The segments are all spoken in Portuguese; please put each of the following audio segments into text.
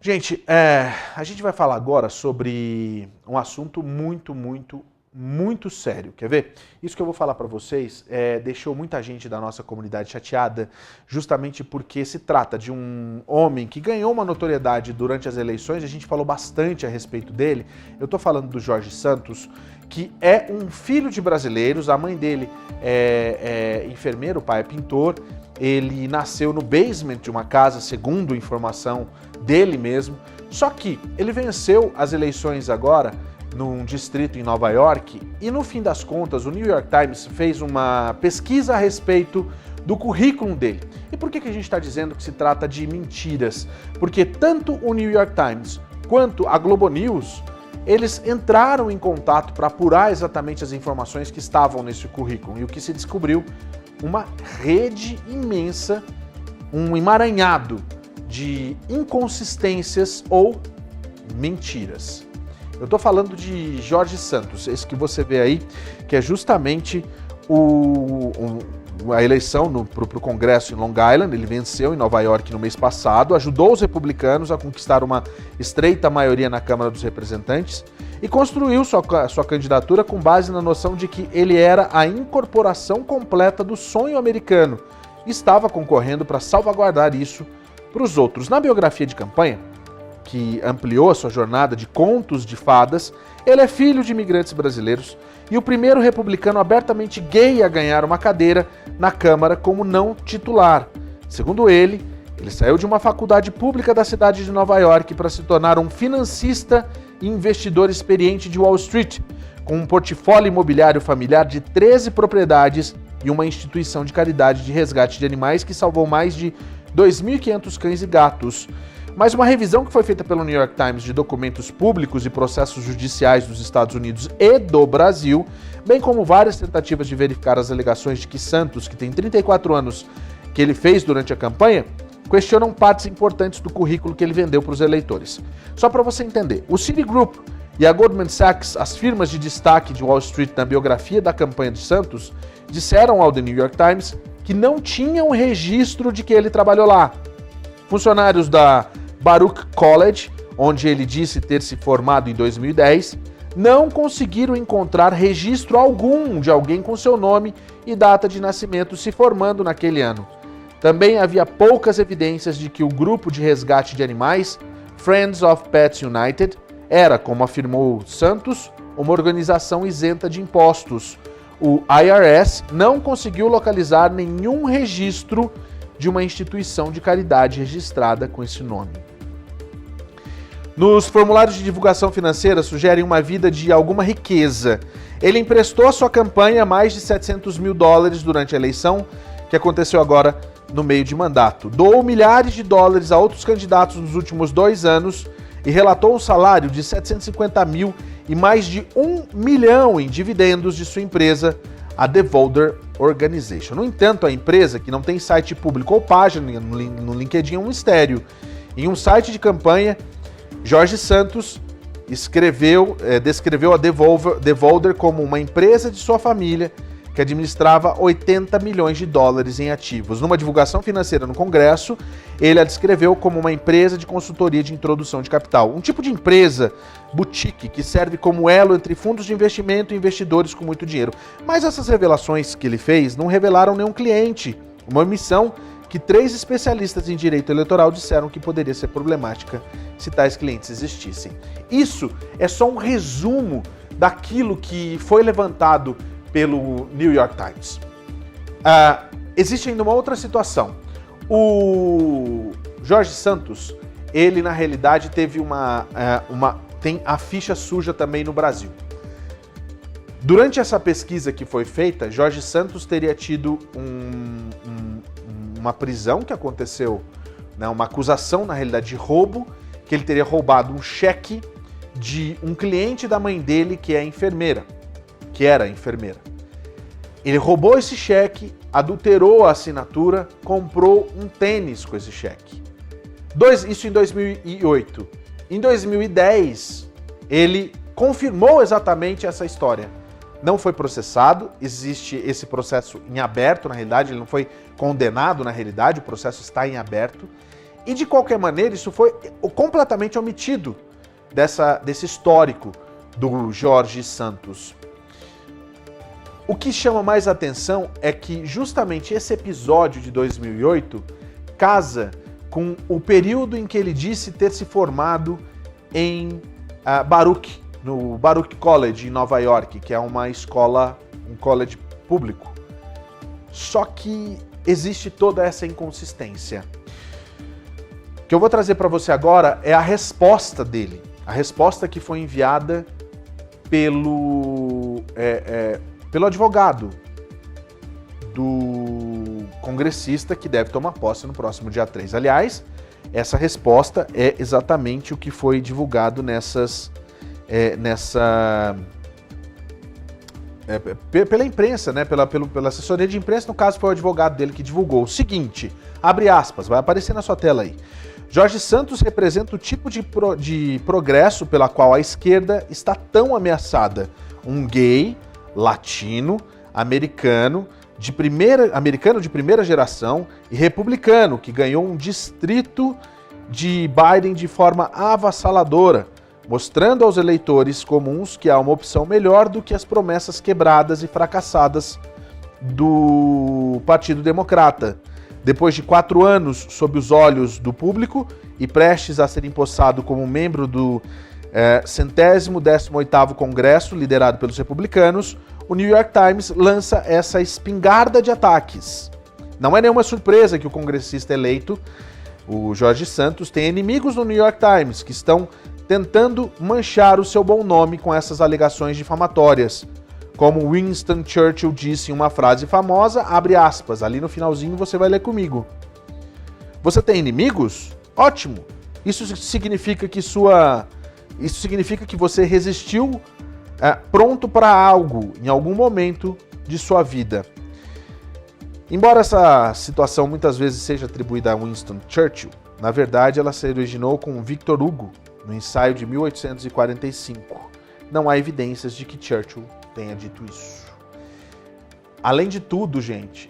Gente, a gente vai falar agora sobre um assunto muito sério. Quer ver? Isso que eu vou falar para vocês deixou muita gente da nossa comunidade chateada, justamente porque se trata de um homem que ganhou uma notoriedade durante as eleições. A gente falou bastante a respeito dele. Eu tô falando do Jorge Santos, que é um filho de brasileiros. A mãe dele é enfermeira, o pai é pintor. Ele nasceu no basement de uma casa, segundo informação dele mesmo. Só que ele venceu as eleições agora num distrito em Nova York e, no fim das contas, o New York Times fez uma pesquisa a respeito do currículo dele. E por que a gente está dizendo que se trata de mentiras? Porque tanto o New York Times quanto a Globo News, eles entraram em contato para apurar exatamente as informações que estavam nesse currículo. E o que se descobriu? Uma rede imensa, um emaranhado de inconsistências ou mentiras. Eu estou falando de Jorge Santos, esse que você vê aí, que é justamente a eleição para o Congresso em Long Island. Ele venceu em Nova York no mês passado, ajudou os republicanos a conquistar uma estreita maioria na Câmara dos Representantes e construiu sua candidatura com base na noção de que ele era a incorporação completa do sonho americano e estava concorrendo para salvaguardar isso para os outros. Na biografia de campanha, que ampliou a sua jornada de contos de fadas, ele é filho de imigrantes brasileiros e o primeiro republicano abertamente gay a ganhar uma cadeira na Câmara como não titular. Segundo ele saiu de uma faculdade pública da cidade de Nova York para se tornar um financista e investidor experiente de Wall Street, com um portfólio imobiliário familiar de 13 propriedades e uma instituição de caridade de resgate de animais que salvou mais de 2.500 cães e gatos. Mas uma revisão que foi feita pelo New York Times de documentos públicos e processos judiciais dos Estados Unidos e do Brasil, bem como várias tentativas de verificar as alegações de que Santos, que tem 34 anos, que ele fez durante a campanha, questionam partes importantes do currículo que ele vendeu para os eleitores. Só para você entender, o Citigroup e a Goldman Sachs, as firmas de destaque de Wall Street na biografia da campanha de Santos, disseram ao The New York Times que não tinham registro de que ele trabalhou lá. Funcionários da Baruch College, onde ele disse ter se formado em 2010, não conseguiram encontrar registro algum de alguém com seu nome e data de nascimento se formando naquele ano. Também havia poucas evidências de que o grupo de resgate de animais, Friends of Pets United, era, como afirmou Santos, uma organização isenta de impostos. O IRS não conseguiu localizar nenhum registro de uma instituição de caridade registrada com esse nome. Nos formulários de divulgação financeira sugerem uma vida de alguma riqueza. Ele emprestou a sua campanha mais de $700 mil durante a eleição, que aconteceu agora no meio de mandato. Doou milhares de dólares a outros candidatos nos últimos 2 anos e relatou um salário de 750 mil e mais de 1 milhão em dividendos de sua empresa, a Devolder Organization. No entanto, a empresa, que não tem site público ou página no LinkedIn, é um mistério. Em um site de campanha, Jorge Santos descreveu a Devolder como uma empresa de sua família que administrava 80 milhões de dólares em ativos. Numa divulgação financeira no Congresso, ele a descreveu como uma empresa de consultoria de introdução de capital. Um tipo de empresa boutique que serve como elo entre fundos de investimento e investidores com muito dinheiro. Mas essas revelações que ele fez não revelaram nenhum cliente. Uma omissão que 3 especialistas em direito eleitoral disseram que poderia ser problemática se tais clientes existissem. Isso é só um resumo daquilo que foi levantado pelo New York Times. Existe ainda uma outra situação. O Jorge Santos, ele na realidade teve tem a ficha suja também no Brasil. Durante essa pesquisa que foi feita, Jorge Santos teria tido uma prisão que aconteceu, né, uma acusação na realidade de roubo, que ele teria roubado um cheque de um cliente da mãe dele que era enfermeira. Ele roubou esse cheque, adulterou a assinatura, comprou um tênis com esse cheque. Isso em 2008. Em 2010, ele confirmou exatamente essa história. Não foi processado, existe esse processo em aberto, na realidade, ele não foi condenado, na realidade, o processo está em aberto. E de qualquer maneira, isso foi completamente omitido desse histórico do Jorge Santos. O que chama mais atenção é que justamente esse episódio de 2008 casa com o período em que ele disse ter se formado em Baruch, no Baruch College em Nova York, que é uma escola, um college público. Só que existe toda essa inconsistência. O que eu vou trazer para você agora é a resposta dele, a resposta que foi enviada pelo advogado do congressista que deve tomar posse no próximo dia 3. Aliás, essa resposta é exatamente o que foi divulgado pela imprensa, né? Pela assessoria de imprensa, no caso foi o advogado dele que divulgou. O seguinte, abre aspas, vai aparecer na sua tela aí. Jorge Santos representa o tipo de progresso pela qual a esquerda está tão ameaçada. Um gay, latino, americano de primeira geração e republicano, que ganhou um distrito de Biden de forma avassaladora, mostrando aos eleitores comuns que há uma opção melhor do que as promessas quebradas e fracassadas do Partido Democrata. Depois de 4 anos sob os olhos do público e prestes a ser empossado como membro do 118º Congresso, liderado pelos republicanos, o New York Times lança essa espingarda de ataques. Não é nenhuma surpresa que o congressista eleito, o Jorge Santos, tenha inimigos no New York Times que estão tentando manchar o seu bom nome com essas alegações difamatórias. Como Winston Churchill disse em uma frase famosa, abre aspas, ali no finalzinho você vai ler comigo. Você tem inimigos? Ótimo! Isso significa que você resistiu pronto para algo em algum momento de sua vida. Embora essa situação muitas vezes seja atribuída a Winston Churchill, na verdade ela se originou com Victor Hugo, no ensaio de 1845. Não há evidências de que Churchill tenha dito isso. Além de tudo, gente,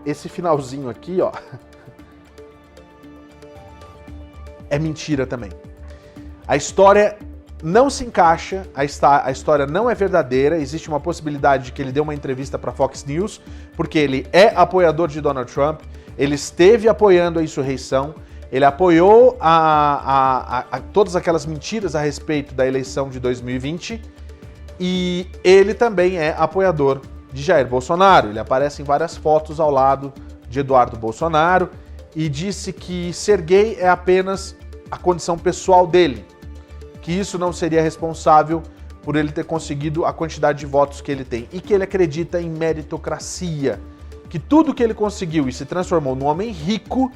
esse finalzinho aqui, ó, é mentira também. A história não se encaixa, a história não é verdadeira, existe uma possibilidade de que ele dê uma entrevista para Fox News, porque ele é apoiador de Donald Trump, ele esteve apoiando a insurreição, ele apoiou todas aquelas mentiras a respeito da eleição de 2020 e ele também é apoiador de Jair Bolsonaro. Ele aparece em várias fotos ao lado de Eduardo Bolsonaro e disse que ser gay é apenas a condição pessoal dele, que isso não seria responsável por ele ter conseguido a quantidade de votos que ele tem e que ele acredita em meritocracia, que tudo que ele conseguiu e se transformou num homem rico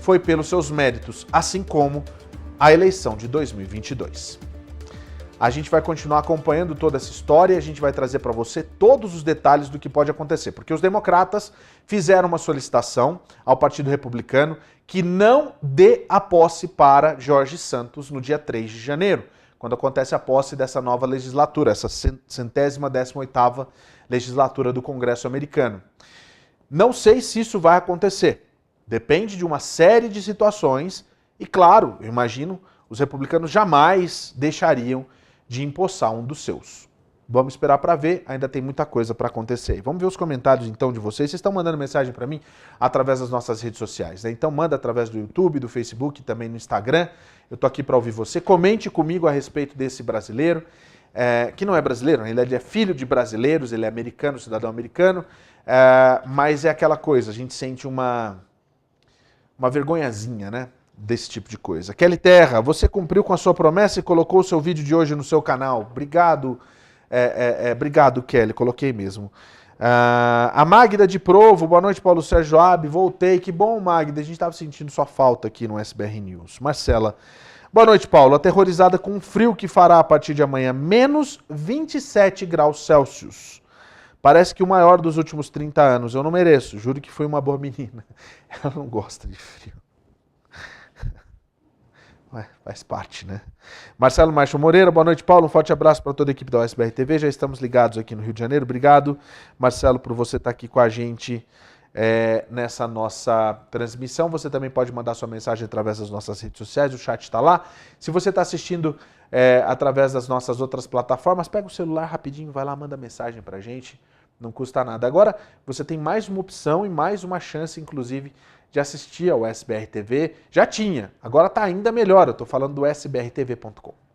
foi pelos seus méritos, assim como a eleição de 2022. A gente vai continuar acompanhando toda essa história e a gente vai trazer para você todos os detalhes do que pode acontecer, porque os democratas fizeram uma solicitação ao Partido Republicano que não dê a posse para Jorge Santos no dia 3 de janeiro, quando acontece a posse dessa nova legislatura, essa 118ª legislatura do Congresso americano. Não sei se isso vai acontecer. Depende de uma série de situações e, claro, eu imagino, os republicanos jamais deixariam de empossar um dos seus. Vamos esperar para ver, ainda tem muita coisa para acontecer. Vamos ver os comentários então de vocês. Vocês estão mandando mensagem para mim através das nossas redes sociais, né? Então manda através do YouTube, do Facebook, também no Instagram. Eu tô aqui para ouvir você. Comente comigo a respeito desse brasileiro, que não é brasileiro, ele é filho de brasileiros, ele é americano, cidadão americano, mas é aquela coisa, a gente sente uma vergonhazinha, né? Desse tipo de coisa. Kelly Terra, você cumpriu com a sua promessa e colocou o seu vídeo de hoje no seu canal. Obrigado, obrigado, Kelly, coloquei mesmo. A Magda de Provo, boa noite, Paulo Sérgio Joab, voltei, que bom, Magda, a gente estava sentindo sua falta aqui no SBR News. Marcela, boa noite, Paulo, aterrorizada com o frio que fará a partir de amanhã, menos 27 graus Celsius. Parece que o maior dos últimos 30 anos, eu não mereço, juro que fui uma boa menina. Ela não gosta de frio. Faz parte, né? Marcelo Marcho Moreira, boa noite, Paulo. Um forte abraço para toda a equipe da USBR TV. Já estamos ligados aqui no Rio de Janeiro. Obrigado, Marcelo, por você estar aqui com a gente nessa nossa transmissão. Você também pode mandar sua mensagem através das nossas redes sociais, o chat está lá. Se você está assistindo através das nossas outras plataformas, pega o celular rapidinho, vai lá, manda mensagem para a gente, não custa nada. Agora você tem mais uma opção e mais uma chance, inclusive, de assistir ao SBR TV. Já tinha, agora está ainda melhor, eu estou falando do sbrtv.com.